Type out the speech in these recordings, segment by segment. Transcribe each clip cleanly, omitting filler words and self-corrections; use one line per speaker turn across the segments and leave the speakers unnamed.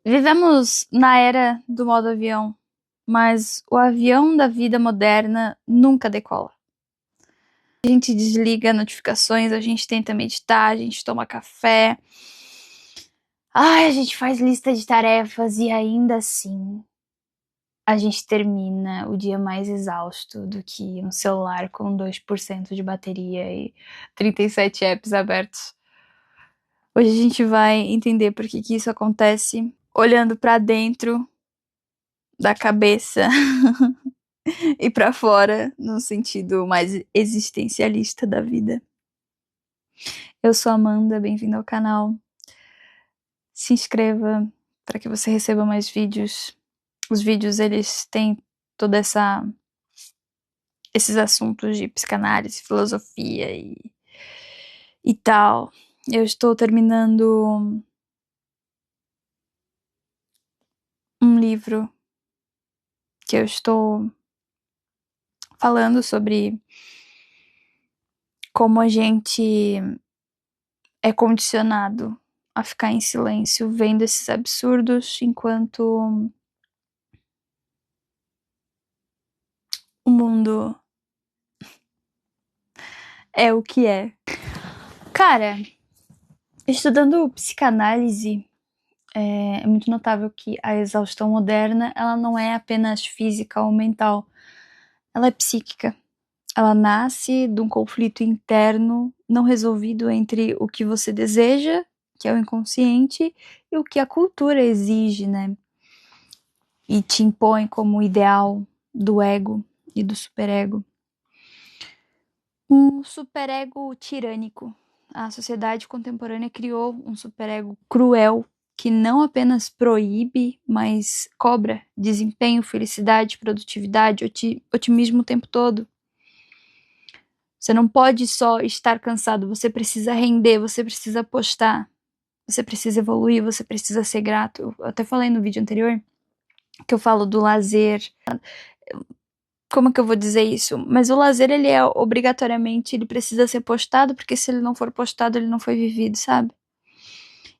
Vivemos na era do modo avião, mas o avião da vida moderna nunca decola. A gente desliga notificações, a gente tenta meditar, a gente toma café. A gente faz lista de tarefas e ainda assim a gente termina o dia mais exausto do que um celular com 2% de bateria e 37 apps abertos. Hoje a gente vai entender por que isso acontece olhando para dentro da cabeça e pra fora no sentido mais existencialista da vida. Eu sou a Amanda, bem-vindo ao canal. Se inscreva para que você receba mais vídeos. Os vídeos, eles têm toda esses assuntos de psicanálise, filosofia e tal. Eu estou terminando um livro que eu estou falando sobre como a gente é condicionado a ficar em silêncio, vendo esses absurdos, enquanto o mundo é o que é. Cara, estudando psicanálise, é muito notável que a exaustão moderna, ela não é apenas física ou mental, ela é psíquica. Ela nasce de um conflito interno não resolvido entre o que você deseja, que é o inconsciente, e o que a cultura exige, né? E te impõe como ideal do ego e do superego. Um superego tirânico. A sociedade contemporânea criou um superego cruel que não apenas proíbe, mas cobra desempenho, felicidade, produtividade, otimismo o tempo todo. Você não pode só estar cansado, você precisa render, você precisa postar, você precisa evoluir, você precisa ser grato. Eu até falei no vídeo anterior que eu falo do lazer. Como que eu vou dizer isso? Mas o lazer, ele é obrigatoriamente, ele precisa ser postado, porque se ele não for postado, ele não foi vivido, sabe?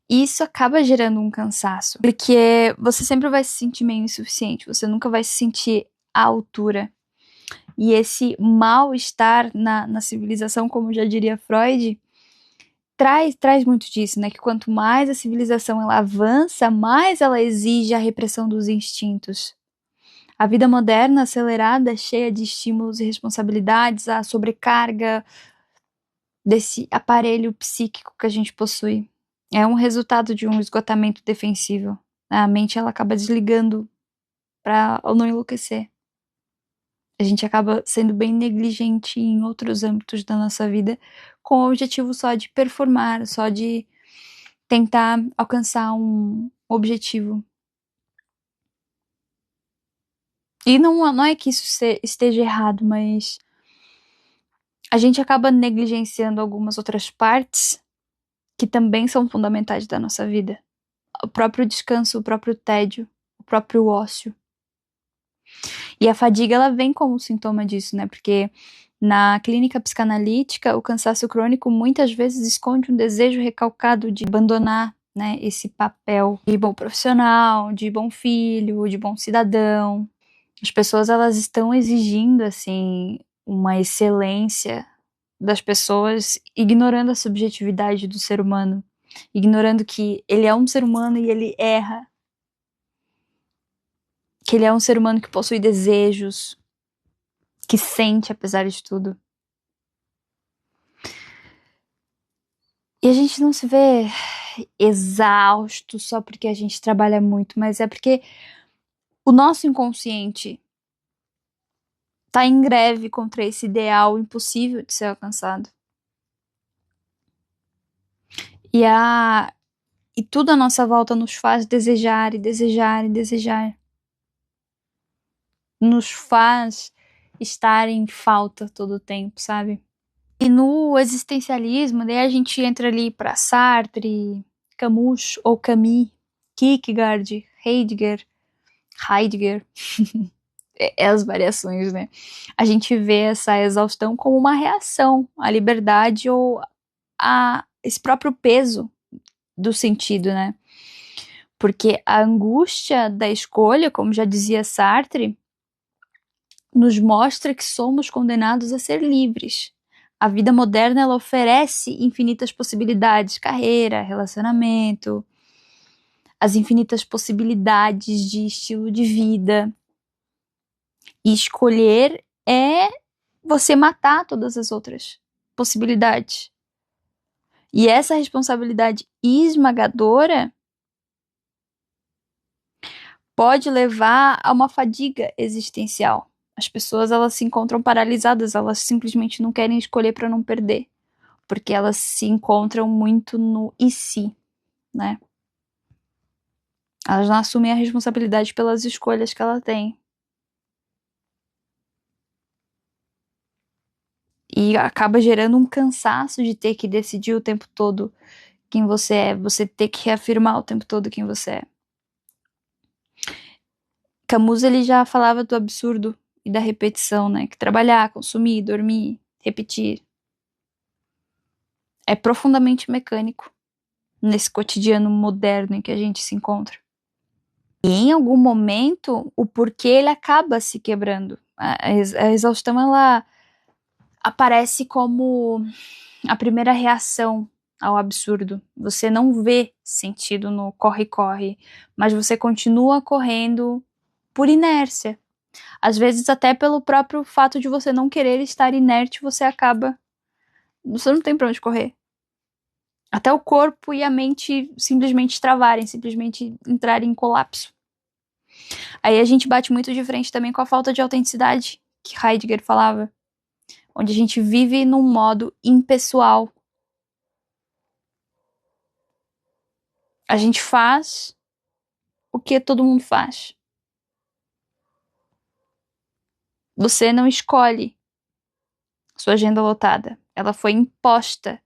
E isso acaba gerando um cansaço, porque você sempre vai se sentir meio insuficiente, você nunca vai se sentir à altura. E esse mal-estar na civilização, como já diria Freud, traz muito disso, né? Que quanto mais a civilização ela avança, mais ela exige a repressão dos instintos. A vida moderna, acelerada, cheia de estímulos e responsabilidades, a sobrecarga desse aparelho psíquico que a gente possui. É um resultado de um esgotamento defensivo. A mente ela acaba desligando para não enlouquecer. A gente acaba sendo bem negligente em outros âmbitos da nossa vida, com o objetivo só de performar, só de tentar alcançar um objetivo. E não é que isso esteja errado, mas a gente acaba negligenciando algumas outras partes que também são fundamentais da nossa vida. O próprio descanso, o próprio tédio, o próprio ócio. E a fadiga, ela vem como sintoma disso, né? Porque na clínica psicanalítica, o cansaço crônico muitas vezes esconde um desejo recalcado de abandonar, né, esse papel de bom profissional, de bom filho, de bom cidadão. As pessoas, elas estão exigindo, assim, uma excelência das pessoas, ignorando a subjetividade do ser humano, ignorando que ele é um ser humano e ele erra, que ele é um ser humano que possui desejos, que sente apesar de tudo. E a gente não se vê exausto só porque a gente trabalha muito, mas é porque o nosso inconsciente tá em greve contra esse ideal impossível de ser alcançado. E tudo à nossa volta nos faz desejar e desejar e desejar. Nos faz estar em falta todo o tempo, sabe? E no existencialismo, daí a gente entra ali para Sartre, Camus ou Camus, Kierkegaard, Heidegger, é as variações, né? A gente vê essa exaustão como uma reação à liberdade ou a esse próprio peso do sentido, né? Porque a angústia da escolha, como já dizia Sartre, nos mostra que somos condenados a ser livres. A vida moderna, ela oferece infinitas possibilidades, carreira, relacionamento, as infinitas possibilidades de estilo de vida. E escolher é você matar todas as outras possibilidades. E essa responsabilidade esmagadora pode levar a uma fadiga existencial. As pessoas, elas se encontram paralisadas, elas simplesmente não querem escolher para não perder, porque elas se encontram muito no e se, né? Elas não assumem a responsabilidade pelas escolhas que ela tem. E acaba gerando um cansaço de ter que decidir o tempo todo quem você é, você ter que reafirmar o tempo todo quem você é. Camus, ele já falava do absurdo e da repetição, né? Que trabalhar, consumir, dormir, repetir é profundamente mecânico nesse cotidiano moderno em que a gente se encontra. E em algum momento, o porquê ele acaba se quebrando. A exaustão, ela aparece como a primeira reação ao absurdo. Você não vê sentido no corre-corre, mas você continua correndo por inércia. Às vezes, até pelo próprio fato de você não querer estar inerte, você acaba. Você não tem pra onde correr. Até o corpo e a mente simplesmente travarem, simplesmente entrarem em colapso. Aí a gente bate muito de frente também com a falta de autenticidade que Heidegger falava, onde a gente vive num modo impessoal. A gente faz o que todo mundo faz. Você não escolhe sua agenda lotada. Ela foi imposta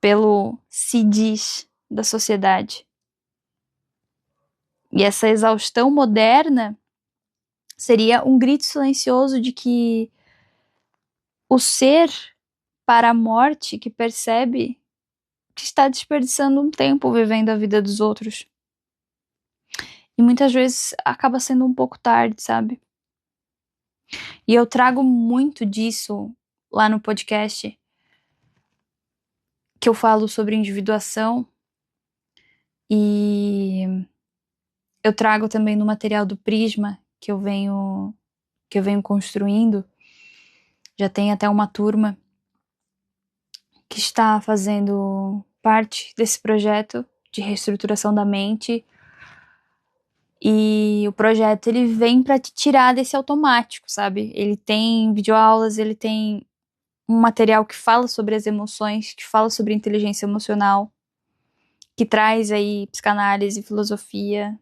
pelo se diz da sociedade. E essa exaustão moderna seria um grito silencioso de que o ser para a morte que percebe que está desperdiçando um tempo vivendo a vida dos outros. E muitas vezes acaba sendo um pouco tarde, sabe? E eu trago muito disso lá no podcast, que eu falo sobre individuação, e eu trago também no material do Prisma que eu venho construindo. Já tem até uma turma que está fazendo parte desse projeto de reestruturação da mente. E o projeto, ele vem para te tirar desse automático, sabe? Ele tem videoaulas, ele tem um material que fala sobre as emoções, que fala sobre inteligência emocional, que traz aí psicanálise, filosofia,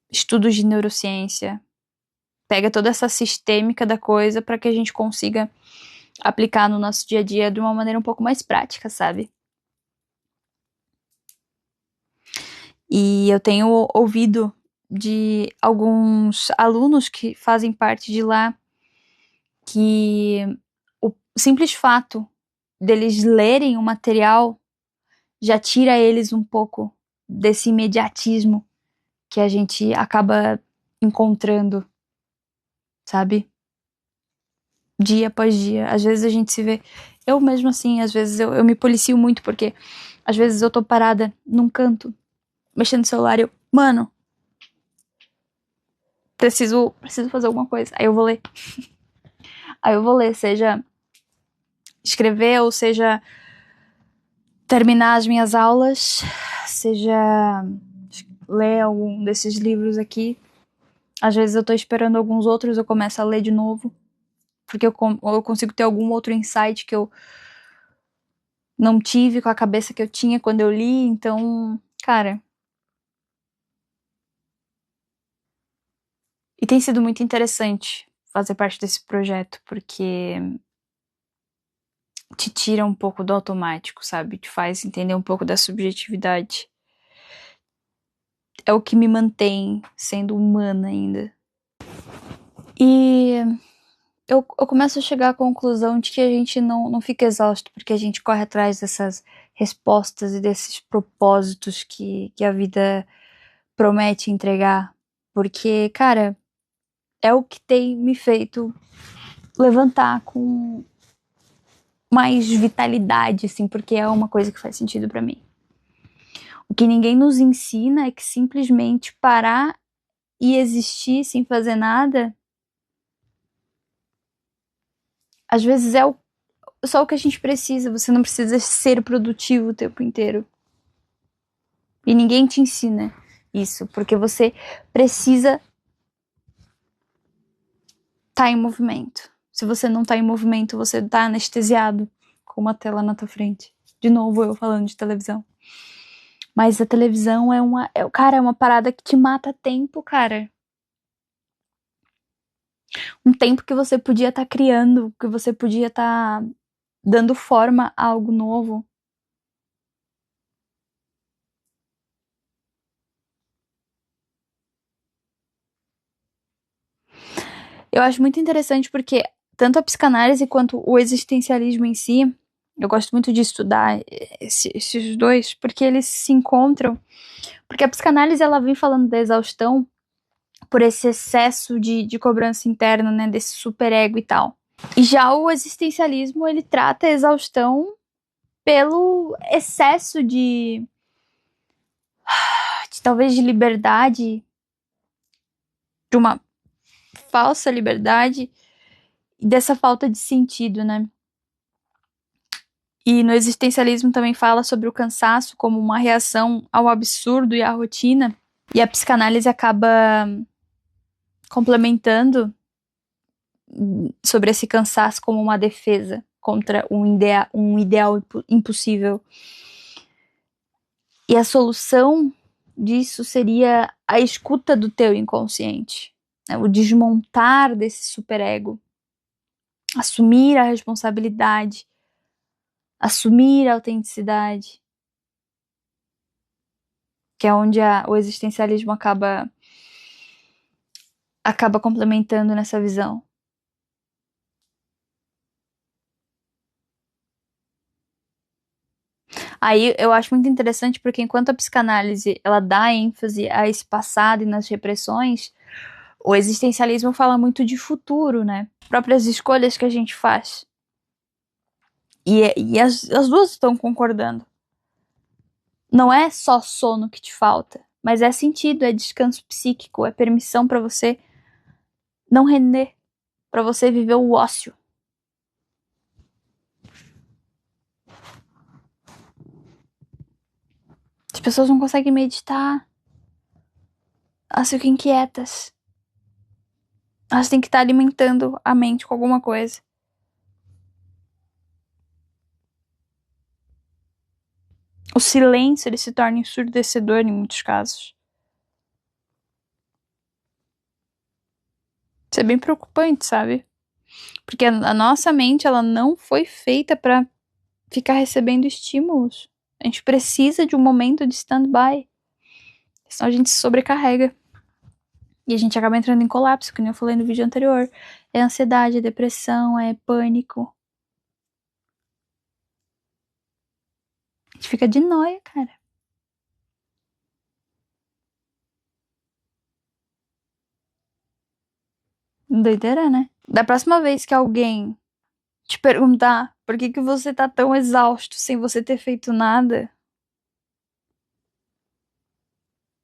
estudos de neurociência. Pega toda essa sistêmica da coisa para que a gente consiga aplicar no nosso dia a dia de uma maneira um pouco mais prática, sabe? E eu tenho ouvido de alguns alunos que fazem parte de lá que o simples fato deles lerem o material já tira eles um pouco desse imediatismo que a gente acaba encontrando, sabe? Dia após dia. Às vezes a gente se vê. Eu mesmo assim, às vezes eu me policio muito, porque às vezes eu tô parada num canto, mexendo no celular e eu, mano, preciso fazer alguma coisa. Aí eu vou ler. Aí eu vou ler, seja escrever, ou seja terminar as minhas aulas, seja ler algum desses livros aqui. Às vezes eu tô esperando alguns outros, eu começo a ler de novo, porque eu consigo ter algum outro insight que eu não tive com a cabeça que eu tinha quando eu li. Então, cara, e tem sido muito interessante fazer parte desse projeto, porque te tira um pouco do automático, sabe? Te faz entender um pouco da subjetividade. É o que me mantém sendo humana ainda. E eu começo a chegar à conclusão de que a gente não fica exausto porque a gente corre atrás dessas respostas e desses propósitos que a vida promete entregar. Porque, cara, é o que tem me feito levantar com mais vitalidade, assim, porque é uma coisa que faz sentido pra mim. O que ninguém nos ensina é que simplesmente parar e existir sem fazer nada, às vezes é só o que a gente precisa. Você não precisa ser produtivo o tempo inteiro. E ninguém te ensina isso, porque você precisa estar em movimento. Se você não tá em movimento, você tá anestesiado com uma tela na tua frente. De novo, eu falando de televisão. Mas a televisão cara, é uma parada que te mata tempo, cara. Um tempo que você podia estar criando, que você podia estar dando forma a algo novo. Eu acho muito interessante porque tanto a psicanálise quanto o existencialismo em si, eu gosto muito de estudar esses dois, porque eles se encontram. Porque a psicanálise ela vem falando da exaustão por esse excesso de cobrança interna, né, desse superego e tal. E já o existencialismo, ele trata a exaustão pelo excesso de talvez de liberdade, de uma falsa liberdade, e dessa falta de sentido, né? E no existencialismo também fala sobre o cansaço como uma reação ao absurdo e à rotina. E a psicanálise acaba complementando sobre esse cansaço como uma defesa contra um ideal impossível. E a solução disso seria a escuta do teu inconsciente, né? O desmontar desse superego, assumir a responsabilidade, assumir a autenticidade, que é onde o existencialismo acaba complementando nessa visão. Aí eu acho muito interessante porque enquanto a psicanálise ela dá ênfase a esse passado e nas repressões, o existencialismo fala muito de futuro, né? Próprias escolhas que a gente faz. E as duas estão concordando. Não é só sono que te falta, mas é sentido, é descanso psíquico, é permissão para você não render, para você viver o ócio. As pessoas não conseguem meditar, elas ficam inquietas. Elas têm que estar alimentando a mente com alguma coisa. O silêncio ele se torna ensurdecedor em muitos casos. Isso é bem preocupante, sabe? Porque a nossa mente ela não foi feita para ficar recebendo estímulos. A gente precisa de um momento de stand-by. Senão a gente se sobrecarrega. E a gente acaba entrando em colapso, que nem eu falei no vídeo anterior. É ansiedade, é depressão, é pânico. A gente fica de nóia, cara. Doideira, né? Da próxima vez que alguém te perguntar por que você tá tão exausto sem você ter feito nada,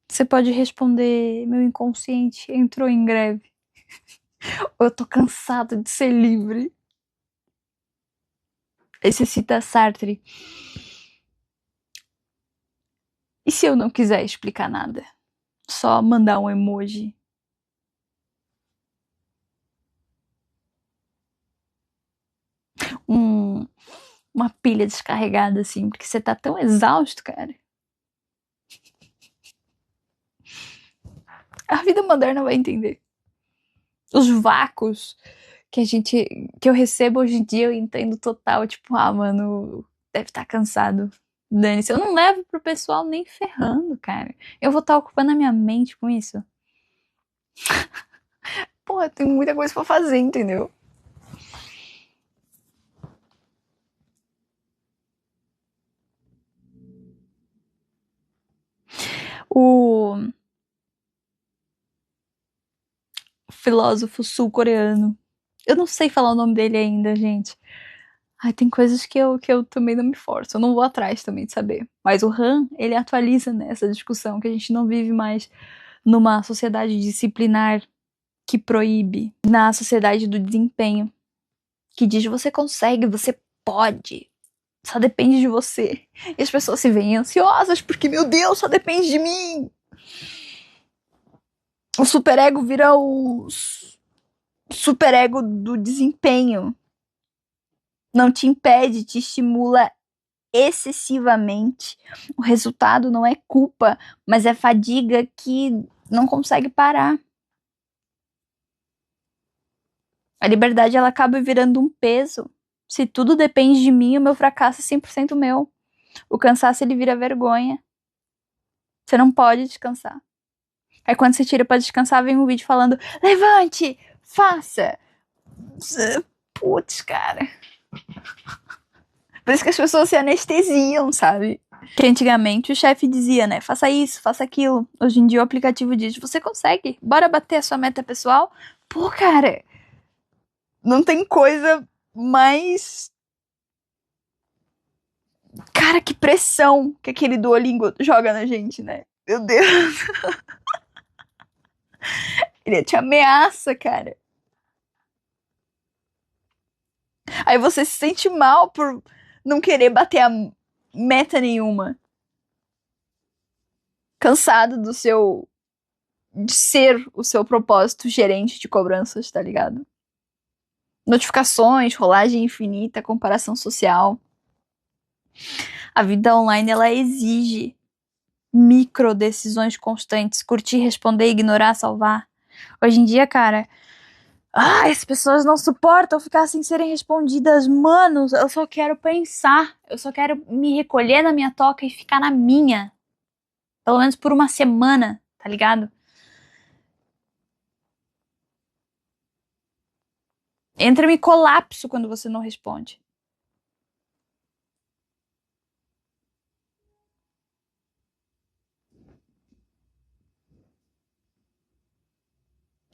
você pode responder: meu inconsciente entrou em greve. Ou eu tô cansado de ser livre. Esse cita Sartre. E se eu não quiser explicar nada? Só mandar um emoji? Um, uma pilha descarregada, assim, porque você tá tão exausto, cara. A vida moderna vai entender. Os vácuos que eu recebo hoje em dia, eu entendo total. Tipo, mano, deve estar cansado. Dane-se. Eu não levo pro pessoal nem ferrando, cara. Eu vou estar ocupando a minha mente com isso. Pô, tem muita coisa pra fazer, entendeu? filósofo sul-coreano. Eu não sei falar o nome dele ainda, gente. Ai, tem coisas que eu também não me forço. Eu não vou atrás também de saber. Mas o Han, ele atualiza nessa discussão que a gente não vive mais numa sociedade disciplinar que proíbe, na sociedade do desempenho, que diz você consegue, você pode, só depende de você. E as pessoas se veem ansiosas porque, meu Deus, só depende de mim. O superego vira o superego do desempenho. Não te impede, te estimula excessivamente. O resultado não é culpa, mas é fadiga que não consegue parar. A liberdade, ela acaba virando um peso. Se tudo depende de mim, o meu fracasso é 100% meu. O cansaço, ele vira vergonha. Você não pode descansar. Aí quando você tira pra descansar, vem um vídeo falando: levante, faça. Putz, cara. Por isso que as pessoas se anestesiam, sabe? Que antigamente o chefe dizia, né? Faça isso, faça aquilo. Hoje em dia o aplicativo diz: você consegue. Bora bater a sua meta pessoal? Pô, cara. Não tem coisa mais... Cara, que pressão que aquele Duolingo joga na gente, né? Meu Deus. Ele te ameaça, cara. Aí você se sente mal por não querer bater a meta nenhuma. Cansado do seu... de ser o seu propósito gerente de cobranças, tá ligado? Notificações, rolagem infinita, comparação social. A vida online, ela exige micro decisões constantes. Curtir, responder, ignorar, salvar. Hoje em dia, cara... as pessoas não suportam ficar sem serem respondidas. Mano, eu só quero pensar. Eu só quero me recolher na minha toca e ficar na minha. Pelo menos por uma semana, tá ligado? Entra em colapso quando você não responde.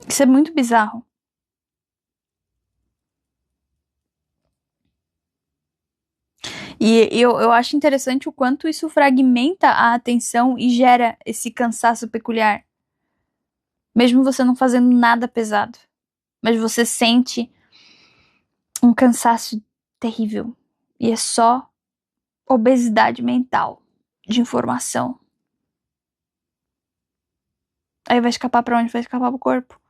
Isso é muito bizarro. E eu acho interessante o quanto isso fragmenta a atenção e gera esse cansaço peculiar. Mesmo você não fazendo nada pesado. Mas você sente um cansaço terrível. E é só obesidade mental de informação. Aí vai escapar pra onde? Vai escapar pro corpo.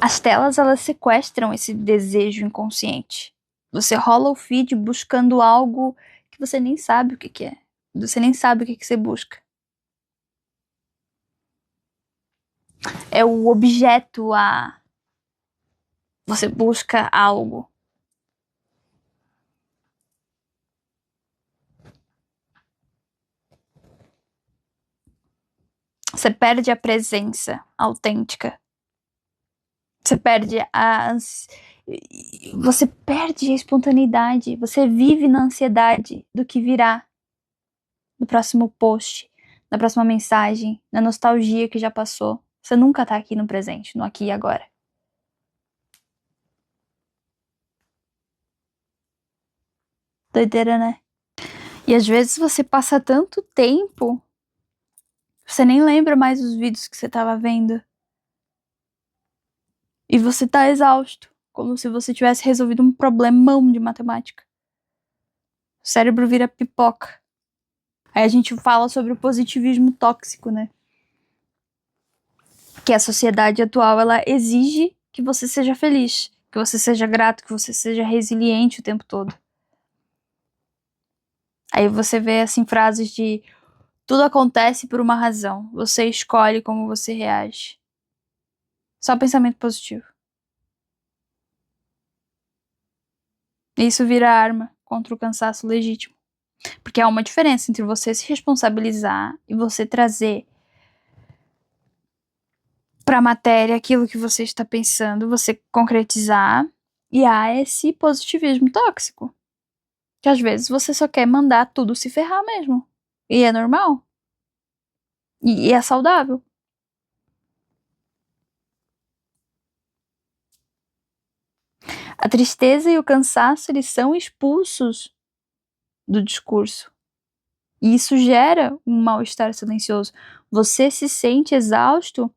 As telas, elas sequestram esse desejo inconsciente. Você rola o feed buscando algo que você nem sabe o que é. Você nem sabe o que você busca. É o objeto a... Você busca algo. Você perde a presença autêntica. Você perde você perde a espontaneidade. Você vive na ansiedade do que virá. Do próximo post, da próxima mensagem, na nostalgia que já passou. Você nunca tá aqui no presente, no aqui e agora. Doideira, né? E às vezes você passa tanto tempo, você nem lembra mais os vídeos que você tava vendo. E você tá exausto, como se você tivesse resolvido um problemão de matemática. O cérebro vira pipoca. Aí a gente fala sobre o positivismo tóxico, né? Que a sociedade atual, ela exige que você seja feliz, que você seja grato, que você seja resiliente o tempo todo. Aí você vê, assim, frases de: tudo acontece por uma razão, você escolhe como você reage. Só pensamento positivo. Isso vira arma contra o cansaço legítimo. Porque há uma diferença entre você se responsabilizar e você trazer pra matéria aquilo que você está pensando, você concretizar, e há esse positivismo tóxico. Que às vezes você só quer mandar tudo se ferrar mesmo. E é normal. E é saudável. A tristeza e o cansaço, eles são expulsos do discurso. E isso gera um mal-estar silencioso. Você se sente exausto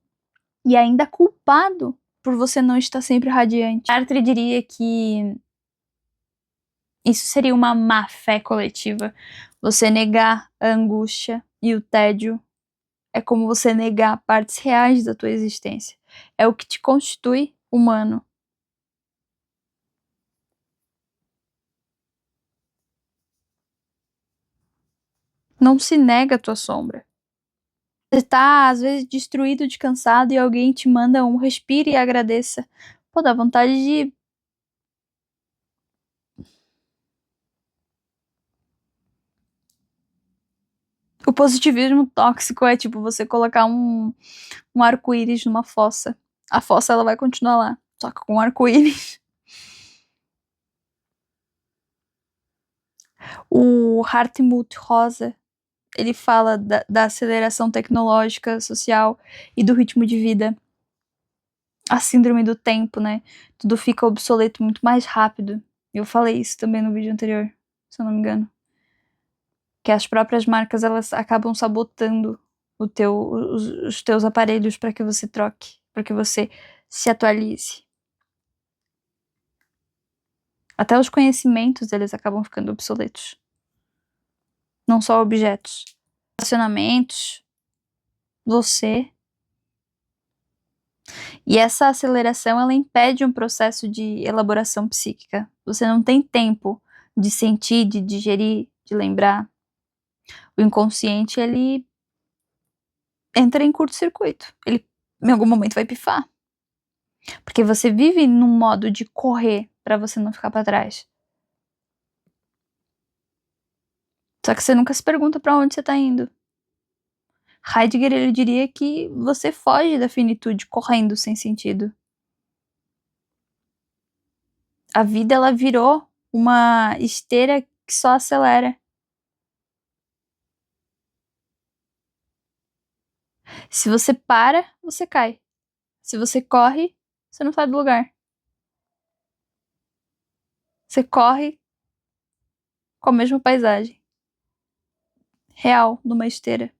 e ainda culpado por você não estar sempre radiante. Sartre diria que isso seria uma má-fé coletiva. Você negar a angústia e o tédio é como você negar partes reais da tua existência. É o que te constitui humano. Não se nega a tua sombra. Você tá, às vezes, destruído de cansado e alguém te manda um respire e agradeça. Pô, dá vontade de... O positivismo tóxico é tipo você colocar um arco-íris numa fossa. A fossa, ela vai continuar lá, só que com um arco-íris. O Hartmut Rosa, ele fala da aceleração tecnológica, social e do ritmo de vida. A síndrome do tempo, né? Tudo fica obsoleto muito mais rápido. Eu falei isso também no vídeo anterior, se eu não me engano. Que as próprias marcas, elas acabam sabotando os teus aparelhos para que você troque, para que você se atualize. Até os conhecimentos, eles acabam ficando obsoletos. Não só objetos. Relacionamentos, você. E essa aceleração, ela impede um processo de elaboração psíquica. Você não tem tempo de sentir, de digerir, de lembrar. O inconsciente, ele entra em curto-circuito. Ele, em algum momento, vai pifar. Porque você vive num modo de correr para você não ficar para trás. Só que você nunca se pergunta para onde você tá indo. Heidegger, ele diria que você foge da finitude correndo sem sentido. A vida, ela virou uma esteira que só acelera. Se você para, você cai. Se você corre, você não sai do lugar. Você corre com a mesma paisagem. Real, numa esteira.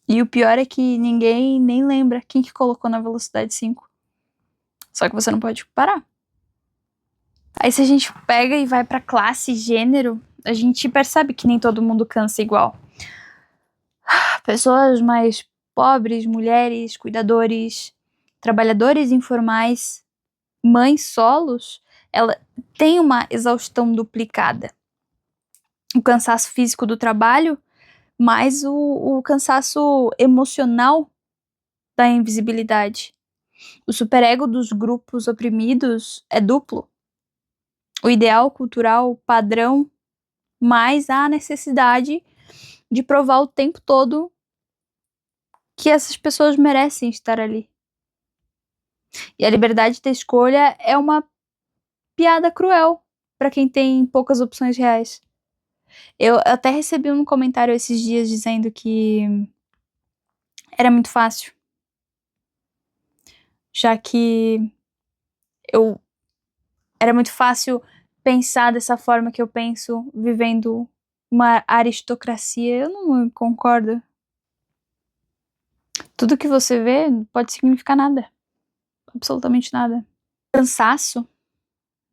E o pior é que ninguém nem lembra quem que colocou na velocidade 5. Só que você não pode parar. Aí se a gente pega e vai pra classe e gênero, a gente percebe que nem todo mundo cansa igual. Pessoas mais pobres, mulheres, cuidadores, trabalhadores informais, mães solos, ela tem uma exaustão duplicada. O cansaço físico do trabalho, mais o cansaço emocional da invisibilidade. O superego dos grupos oprimidos é duplo. O ideal cultural padrão, mais a necessidade de provar o tempo todo que essas pessoas merecem estar ali. E a liberdade da escolha é uma piada cruel para quem tem poucas opções reais. Eu até recebi um comentário esses dias dizendo que era muito fácil, já que era muito fácil pensar dessa forma que eu penso, vivendo uma aristocracia. Eu não concordo. Tudo que você vê pode significar nada. Absolutamente nada. O cansaço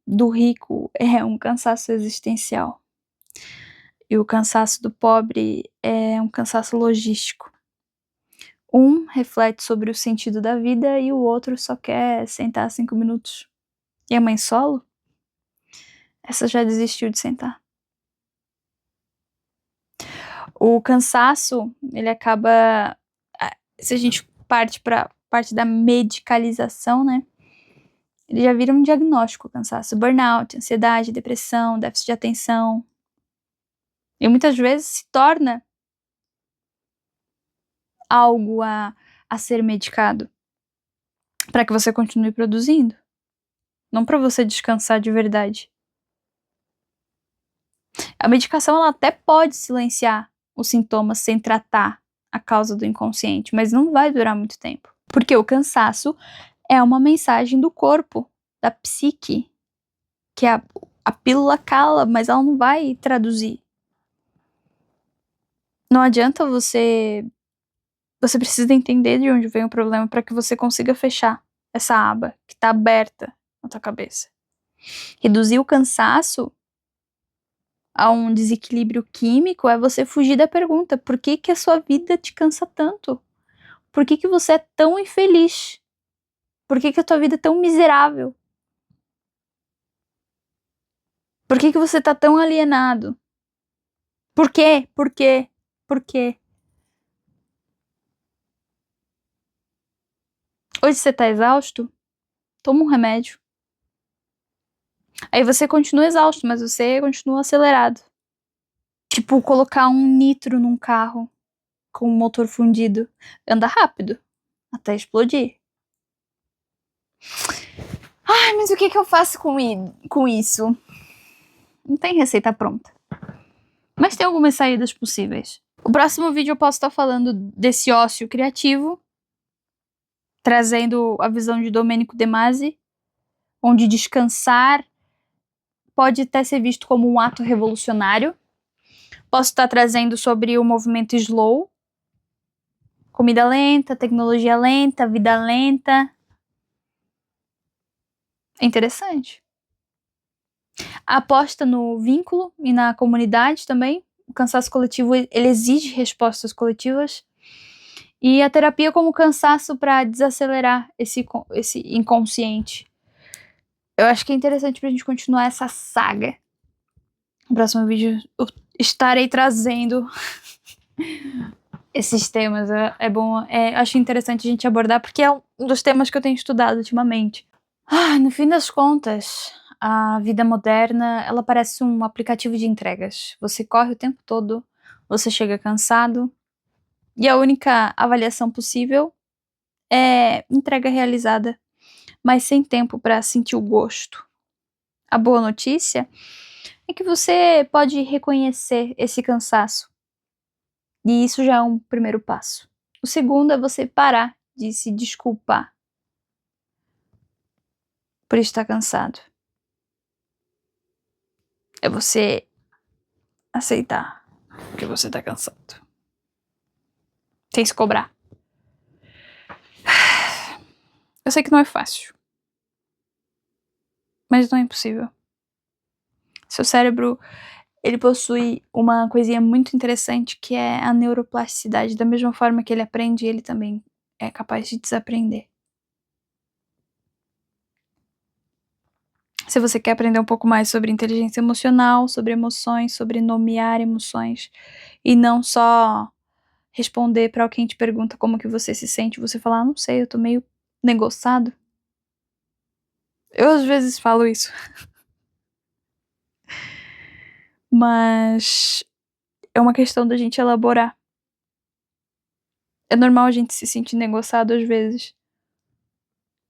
do rico é um cansaço existencial. E o cansaço do pobre é um cansaço logístico. Um reflete sobre o sentido da vida e o outro só quer sentar 5 minutos. E a mãe solo? Essa já desistiu de sentar. O cansaço, ele acaba... Se a gente parte para parte da medicalização, né? Ele já vira um diagnóstico, o cansaço. Burnout, ansiedade, depressão, déficit de atenção. E muitas vezes se torna algo a ser medicado. Para que você continue produzindo. Não para você descansar de verdade. A medicação, ela até pode silenciar os sintomas sem tratar a causa do inconsciente, mas não vai durar muito tempo. Porque o cansaço é uma mensagem do corpo, da psique, que a pílula cala, mas ela não vai traduzir. Não adianta você precisa entender de onde vem o problema para que você consiga fechar essa aba que está aberta na tua cabeça. Reduzir o cansaço a um desequilíbrio químico é você fugir da pergunta: por que que a sua vida te cansa tanto? Por que que você é tão infeliz? Por que que a tua vida é tão miserável? Por que que você tá tão alienado? Por quê? Por quê? Por quê? Hoje você tá exausto? Toma um remédio. Aí você continua exausto, mas você continua acelerado. Tipo, colocar um nitro num carro com o motor fundido. Anda rápido, até explodir. Ai, mas o que que eu faço com isso? Não tem receita pronta. Mas tem algumas saídas possíveis. O próximo vídeo eu posso estar falando desse ócio criativo, trazendo a visão de Domenico De Masi, onde descansar pode até ser visto como um ato revolucionário. Posso estar trazendo sobre o movimento slow, comida lenta, tecnologia lenta, vida lenta. É interessante. A aposta no vínculo e na comunidade também. O cansaço coletivo, ele exige respostas coletivas. E a terapia como cansaço para desacelerar esse inconsciente. Eu acho que é interessante pra gente continuar essa saga. No próximo vídeo eu estarei trazendo esses temas. É bom, acho interessante a gente abordar, porque é um dos temas que eu tenho estudado ultimamente. No fim das contas, a vida moderna, ela parece um aplicativo de entregas. Você corre o tempo todo, você chega cansado, e a única avaliação possível é entrega realizada, mas sem tempo para sentir o gosto. A boa notícia é que você pode reconhecer esse cansaço. E isso já é um primeiro passo. O segundo é você parar de se desculpar por estar cansado. É você aceitar que você tá cansado. Sem se cobrar. Eu sei que não é fácil. Mas não é impossível. Seu cérebro, ele possui uma coisinha muito interessante que é a neuroplasticidade. Da mesma forma que ele aprende, ele também é capaz de desaprender. Se você quer aprender um pouco mais sobre inteligência emocional, sobre emoções, sobre nomear emoções, e não só responder para alguém te pergunta como que você se sente, você falar, não sei, eu tô meio negociado. Eu às vezes falo isso. Mas é uma questão da gente elaborar. É normal a gente se sentir negociado às vezes,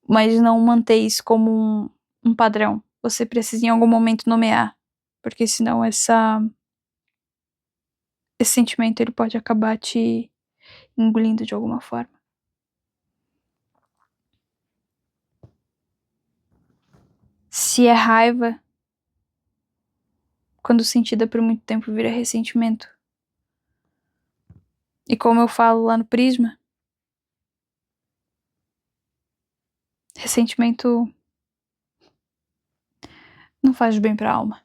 mas não manter isso como um padrão. Você precisa em algum momento nomear, porque senão esse sentimento ele pode acabar te engolindo de alguma forma. Se é raiva, quando sentida por muito tempo vira ressentimento. E como eu falo lá no Prisma, ressentimento não faz bem pra alma.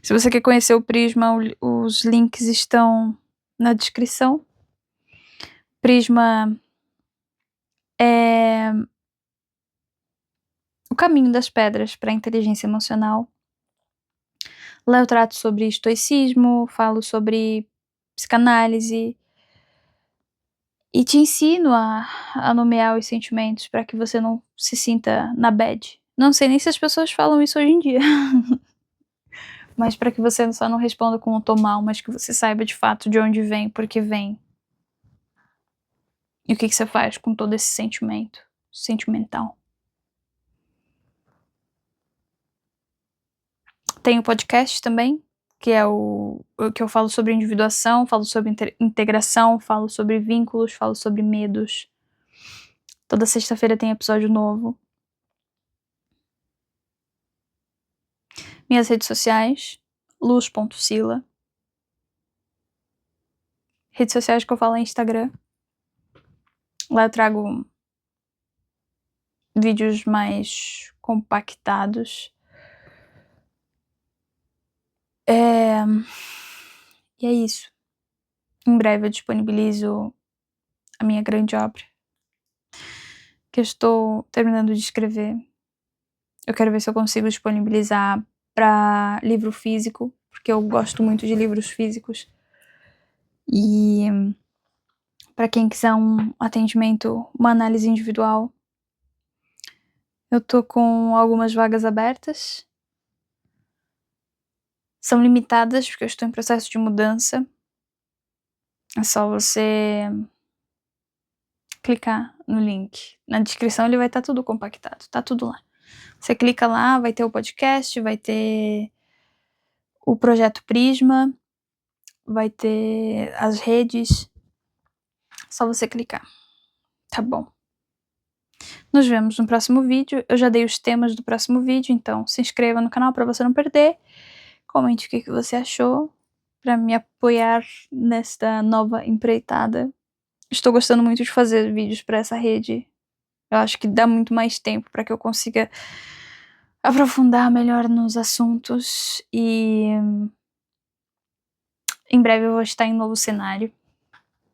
Se você quer conhecer o Prisma, os links estão na descrição. Prisma é o caminho das pedras para a inteligência emocional. Lá eu trato sobre estoicismo, falo sobre psicanálise e te ensino a nomear os sentimentos para que você não se sinta na bad. Não sei nem se as pessoas falam isso hoje em dia. Mas para que você só não responda com um tô mal, mas que você saiba de fato de onde vem, por que vem. E o que você faz com todo esse sentimento sentimental. Tem o podcast também, que é o que eu falo sobre individuação, falo sobre integração, falo sobre vínculos, falo sobre medos. Toda sexta-feira tem episódio novo. Minhas redes sociais, luz.sila. Redes sociais que eu falo é Instagram. Lá eu trago vídeos mais compactados. E é isso. Em breve eu disponibilizo a minha grande obra, que eu estou terminando de escrever. Eu quero ver se eu consigo disponibilizar para livro físico, porque eu gosto muito de livros físicos. E para quem quiser um atendimento, uma análise individual, eu tô com algumas vagas abertas. São limitadas, porque eu estou em processo de mudança. É só você clicar no link. Na descrição ele vai estar tudo compactado, tá tudo lá. Você clica lá, vai ter o podcast, vai ter o projeto Prisma, vai ter as redes. Só você clicar. Tá bom. Nos vemos no próximo vídeo. Eu já dei os temas do próximo vídeo, então se inscreva no canal para você não perder. Comente o que você achou para me apoiar nesta nova empreitada. Estou gostando muito de fazer vídeos para essa rede. Eu acho que dá muito mais tempo para que eu consiga aprofundar melhor nos assuntos e em breve eu vou estar em novo cenário.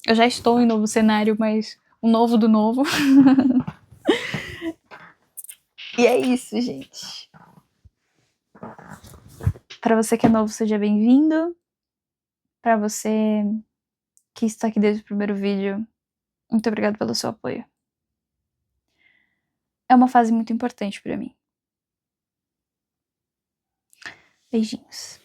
Eu já estou em novo cenário, mas o novo do novo. E é isso, gente. Para você que é novo, seja bem-vindo. Para você que está aqui desde o primeiro vídeo, muito obrigado pelo seu apoio. É uma fase muito importante para mim. Beijinhos.